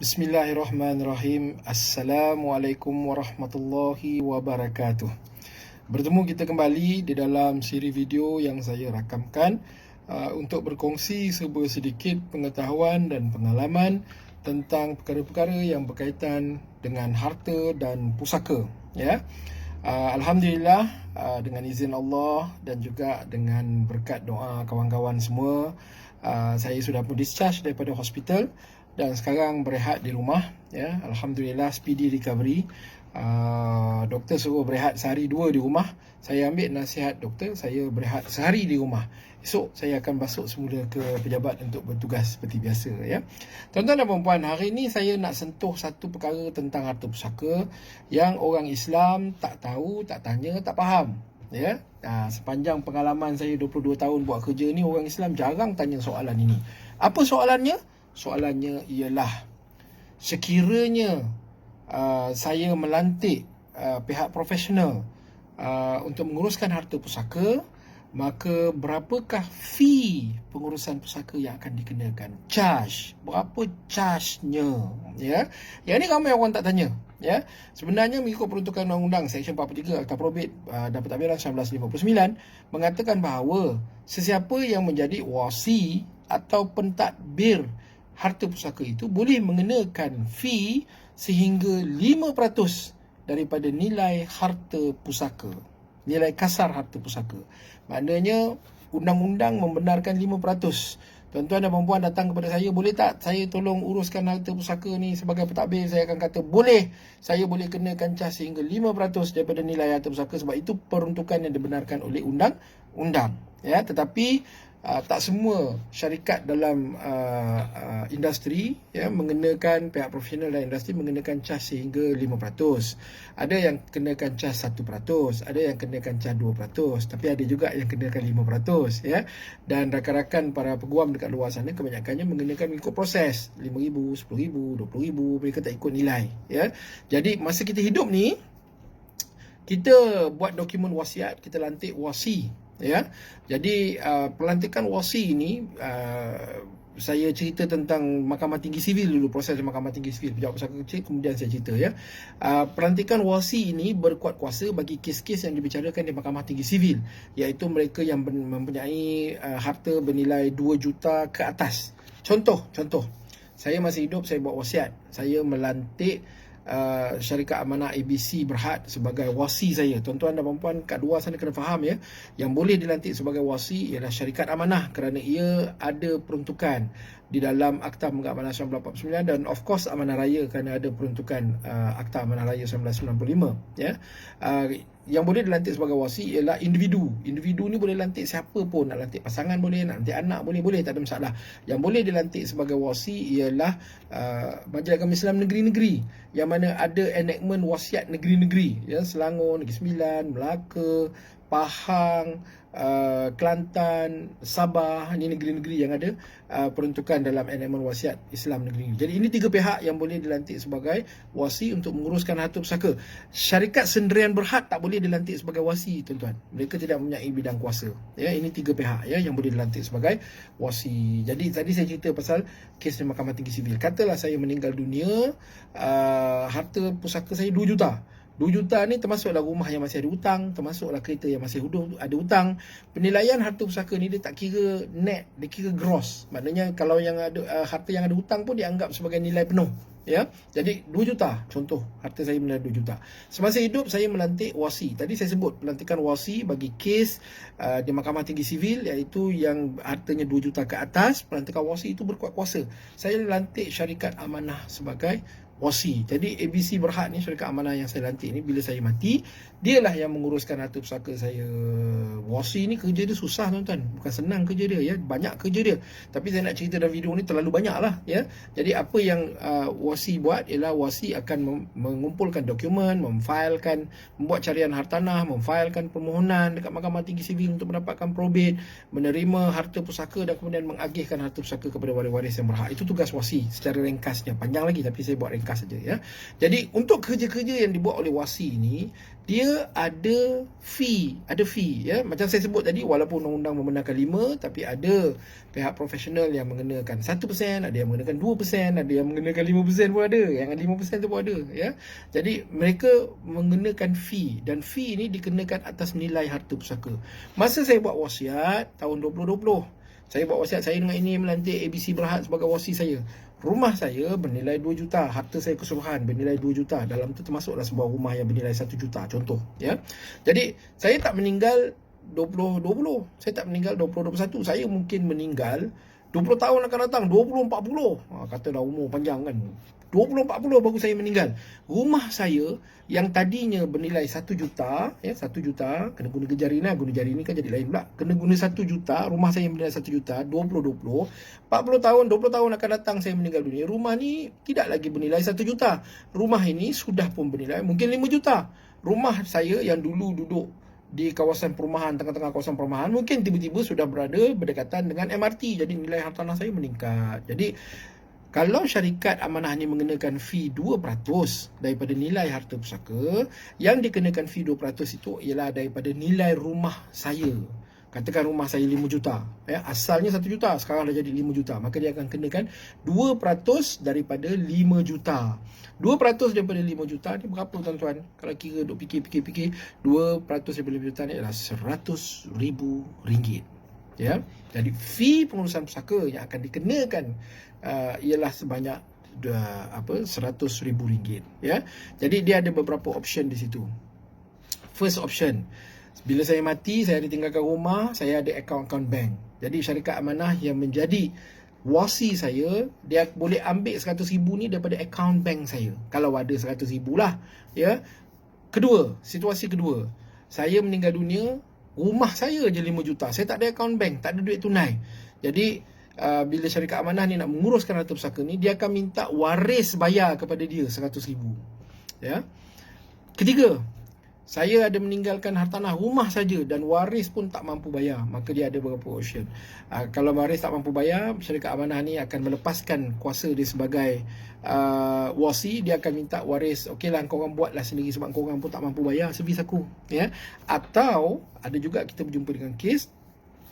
Bismillahirrahmanirrahim. Assalamualaikum warahmatullahi wabarakatuh. Bertemu kita kembali di dalam siri video yang saya rakamkan untuk berkongsi sebuah sedikit pengetahuan dan pengalaman tentang perkara-perkara yang berkaitan dengan harta dan pusaka. Ya, Alhamdulillah, dengan izin Allah dan juga dengan berkat doa kawan-kawan semua, saya sudah pun discharge daripada hospital dan sekarang berehat di rumah. Ya, Alhamdulillah, speedy recovery. Doktor suruh berehat sehari 2 di rumah. Saya ambil nasihat doktor, saya berehat sehari di rumah. Esok saya akan basuh semula ke pejabat untuk bertugas seperti biasa. Ya, tuan-tuan dan puan-puan, hari ini saya nak sentuh satu perkara tentang harta pusaka yang orang Islam tak tahu, tak tanya, tak faham. Ya, sepanjang pengalaman saya 22 tahun buat kerja ni, orang Islam jarang tanya soalan ini. Apa soalannya? Soalannya ialah, sekiranya saya melantik pihak profesional untuk menguruskan harta pusaka, maka berapakah fee pengurusan pusaka yang akan dikenakan? Charge. Berapa charge-nya? Ya. Yang ni ramai orang tak tanya. Ya. Sebenarnya mengikut peruntukan undang-undang Seksyen 43 Akta Probit dan Pentadbiran 1959 mengatakan bahawa sesiapa yang menjadi wasi atau pentadbir harta pusaka itu boleh mengenakan fee sehingga 5% daripada nilai harta pusaka, nilai kasar harta pusaka. Maknanya undang-undang membenarkan 5%. Tuan-tuan dan puan-puan datang kepada saya, boleh tak saya tolong uruskan harta pusaka ni sebagai pentadbir? Saya akan kata boleh. Saya boleh kenakan cas sehingga 5% daripada nilai harta pusaka, sebab itu peruntukan yang dibenarkan oleh undang-undang. Ya, tetapi tak semua syarikat dalam industri mengenakan, pihak profesional dalam industri mengenakan cas sehingga 5%. Ada yang kenakan cas 1%, ada yang kenakan cas 2%, tapi ada juga yang kenakan 5%. Ya. Dan rakan-rakan para peguam dekat luar sana kebanyakannya mengenakan ikut proses, 5,000, 10,000, 20,000, mereka tak ikut nilai. Ya. Jadi masa kita hidup ni, kita buat dokumen wasiat, kita lantik wasi. Ya, jadi pelantikan wasi ini, saya cerita tentang Mahkamah Tinggi Sivil dulu, proses Mahkamah Tinggi Sivil, pejabat pusaka kecil, kemudian saya cerita. Ya, pelantikan wasi ini berkuat kuasa bagi kes-kes yang dibicarakan di Mahkamah Tinggi Sivil, iaitu mereka yang mempunyai harta bernilai 2 juta ke atas. Contoh, saya masih hidup, saya buat wasiat, saya melantik syarikat amanah ABC Berhad sebagai wasi saya. Tuan-tuan dan puan-puan kat luar sana kena faham, ya, yang boleh dilantik sebagai wasi ialah syarikat amanah kerana ia ada peruntukan di dalam Akta Pengamanah 1949 dan of course Amanah Raya kerana ada peruntukan Akta Amanah Raya 1995. Ya, yang boleh dilantik sebagai wasi ialah individu. Individu ni boleh lantik siapa pun, nak lantik pasangan boleh, nak lantik anak boleh, tak ada masalah. Yang boleh dilantik sebagai wasi ialah Majlis Agama Islam negeri-negeri yang mana ada enactment wasiat negeri-negeri, ya, Selangor, Negeri Sembilan, Melaka, Pahang, Kelantan, Sabah, ini negeri-negeri yang ada peruntukan dalam enactment wasiat Islam negeri. Jadi ini 3 pihak yang boleh dilantik sebagai wasi untuk menguruskan harta pusaka. Syarikat Sendirian Berhad tak boleh dilantik sebagai wasi, tuan-tuan. Mereka tidak mempunyai bidang kuasa. Ya, ini 3 pihak, ya, yang boleh dilantik sebagai wasi. Jadi tadi saya cerita pasal kes di Mahkamah Tinggi Sivil. Katalah saya meninggal dunia, harta pusaka saya 2 juta. 2 juta ni termasuklah rumah yang masih ada hutang, termasuklah kereta yang masih ada hutang. Penilaian harta pusaka ni dia tak kira net, dia kira gross. Maknanya kalau yang ada harta yang ada hutang pun dianggap sebagai nilai penuh. Ya, jadi 2 juta contoh harta saya bernilai 2 juta. Semasa hidup saya melantik wasi. Tadi saya sebut pelantikan wasi bagi kes di Mahkamah Tinggi Sivil, iaitu yang hartanya 2 juta ke atas. Pelantikan wasi itu berkuat kuasa. Saya lantik syarikat amanah sebagai wasi. Jadi ABC Berhad ni, syarikat amanah yang saya lantik ni, bila saya mati, dialah yang menguruskan harta pusaka saya. Wasi ni kerja dia susah, tuan-tuan. Bukan senang kerja dia, ya, banyak kerja dia. Tapi saya nak cerita dalam video ni terlalu banyak lah, ya. Jadi apa yang wasi buat ialah wasi akan mengumpulkan dokumen, memfailkan, membuat carian hartanah, memfailkan permohonan dekat Mahkamah Tinggi Sivil untuk mendapatkan probit, menerima harta pusaka dan kemudian mengagihkan harta pusaka kepada waris-waris yang berhak. Itu tugas wasi secara ringkasnya. Panjang lagi tapi saya buat ringkas. ringkas saja ya. Jadi untuk kerja-kerja yang dibuat oleh wasi ini, dia ada fee ya. Macam saya sebut tadi, walaupun undang-undang membenarkan 5, tapi ada pihak profesional yang mengenakan 1%, ada yang mengenakan 2%, ada yang mengenakan 5% pun ada, yang 5% tu pun ada ya. Jadi mereka mengenakan fee, dan fee ini dikenakan atas nilai harta pusaka. Masa saya buat wasiat tahun 2020, saya buat wasiat saya dengan ini melantik ABC Berhad sebagai wasi saya. Rumah saya bernilai 2 juta, harta saya keseluruhan bernilai 2 juta. Dalam tu termasuklah sebuah rumah yang bernilai 1 juta contoh ya. Jadi saya tak meninggal 2020, saya tak meninggal 2021, saya mungkin meninggal 20 tahun akan datang, 2040. Kata dah umur panjang kan. 2040 baru saya meninggal. Rumah saya yang tadinya bernilai 1 juta, ya 1 juta, kena guna jari ni kan jadi lain pula. Kena guna 1 juta, rumah saya yang bernilai 1 juta, 2020, 40 tahun, 20 tahun akan datang saya meninggal dunia. Rumah ni tidak lagi bernilai 1 juta. Rumah ini sudah pun bernilai mungkin 5 juta. Rumah saya yang dulu duduk di kawasan perumahan, tengah-tengah kawasan perumahan, mungkin tiba-tiba sudah berada berdekatan dengan MRT. Jadi nilai hartanah saya meningkat. Jadi kalau syarikat amanah ni mengenakan fee 2% daripada nilai harta pusaka, yang dikenakan fee 2% itu ialah daripada nilai rumah saya. Katakan rumah saya 5 juta, ya, asalnya 1 juta, sekarang dah jadi 5 juta. Maka dia akan kenakan 2% daripada 5 juta. 2% daripada 5 juta ni berapa tuan-tuan? Kalau kira duk fikir-fikir, 2% daripada 5 juta ni adalah RM100,000. Ya, jadi fee pengurusan pusaka yang akan dikenakan ialah sebanyak RM100,000 ya. Jadi dia ada beberapa option di situ. First option, bila saya mati, saya ada tinggalkan rumah, saya ada akaun bank. Jadi syarikat amanah yang menjadi wasi saya, dia boleh ambil RM100,000 ni daripada akaun bank saya, kalau ada RM100,000 lah ya. Kedua, situasi kedua, saya meninggal dunia, rumah saya je 5 juta. Saya tak ada akaun bank, tak ada duit tunai. Jadi bila syarikat amanah ni nak menguruskan harta pusaka ni, dia akan minta waris bayar kepada dia RM100,000 ya. Ketiga, saya ada meninggalkan hartanah rumah saja dan waris pun tak mampu bayar, maka dia ada beberapa option. Kalau waris tak mampu bayar, syarikat amanah ni akan melepaskan kuasa dia sebagai wasi. Dia akan minta waris, okeylah korang buatlah sendiri sebab korang pun tak mampu bayar, servis aku ya. Atau ada juga kita berjumpa dengan kes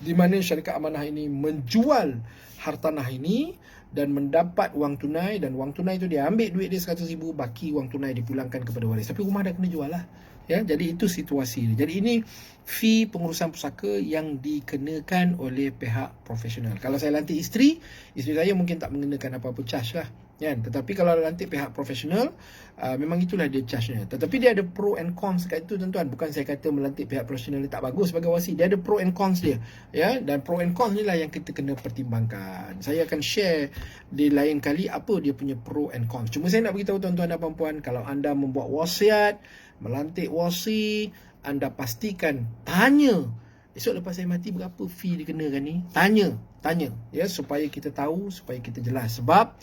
di mana syarikat amanah ini menjual hartanah ini dan mendapat wang tunai, dan wang tunai itu dia ambil duit dia RM100,000, baki wang tunai dipulangkan kepada waris, tapi rumah dah kena jual lah ya. Jadi itu situasi. Jadi ini fee pengurusan pusaka yang dikenakan oleh pihak profesional. Kalau saya lantik isteri saya mungkin tak mengenakan apa-apa charge lah kan. Tetapi kalau lantik pihak profesional, memang itulah dia charge-nya. Tetapi dia ada pro and cons kat itu tuan-tuan. Bukan saya kata melantik pihak profesional tak bagus sebagai wasi. Dia ada pro and cons dia ya. Dan pro and cons ni lah yang kita kena pertimbangkan. Saya akan share di lain kali apa dia punya pro and cons. Cuma saya nak beritahu tuan-tuan dan puan-puan, kalau anda membuat wasiat, melantik wasi, anda pastikan tanya esok lepas saya mati berapa fee dikenakan ni. Tanya ya, supaya kita tahu, supaya kita jelas. Sebab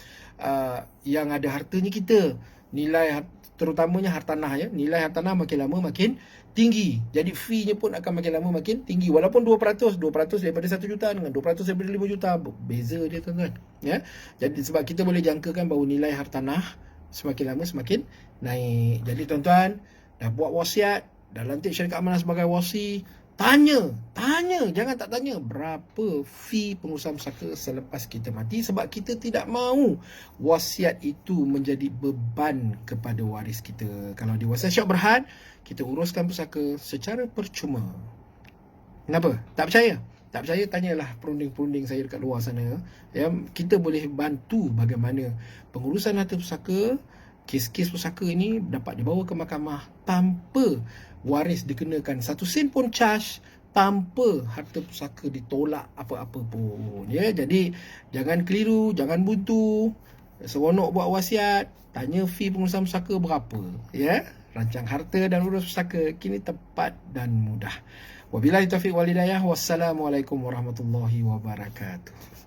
yang ada hartanya kita, nilai terutamanya hartanah ya, nilai hartanah makin lama makin tinggi. Jadi fee-nya pun akan makin lama makin tinggi. Walaupun 2% daripada 1 juta dengan 2% daripada 5 juta, beza dia tuan-tuan ya. Jadi sebab kita boleh jangkakan bahawa nilai hartanah semakin lama semakin naik. Jadi tuan-tuan dah buat wasiat, dah lantik syarikat amanah sebagai wasi, tanya, jangan tak tanya berapa fee pengurusan pusaka selepas kita mati, sebab kita tidak mahu wasiat itu menjadi beban kepada waris kita. Kalau di wasiat Syekh Berhad, kita uruskan pusaka secara percuma. Kenapa? Tak percaya? Tak percaya, tanyalah perunding-perunding saya dekat luar sana ya. Kita boleh bantu bagaimana pengurusan harta pusaka, kes-kes pusaka ini dapat dibawa ke mahkamah tanpa waris dikenakan 1 sen pun charge, tanpa harta pusaka ditolak apa-apa pun ya. Jadi jangan keliru, jangan buntu. Seronok buat wasiat, tanya fee pengurusan pusaka berapa ya. Rancang harta dan urus pusaka kini tepat dan mudah. Wabillahi taufiq wal hidayah. Wassalamualaikum warahmatullahi wabarakatuh.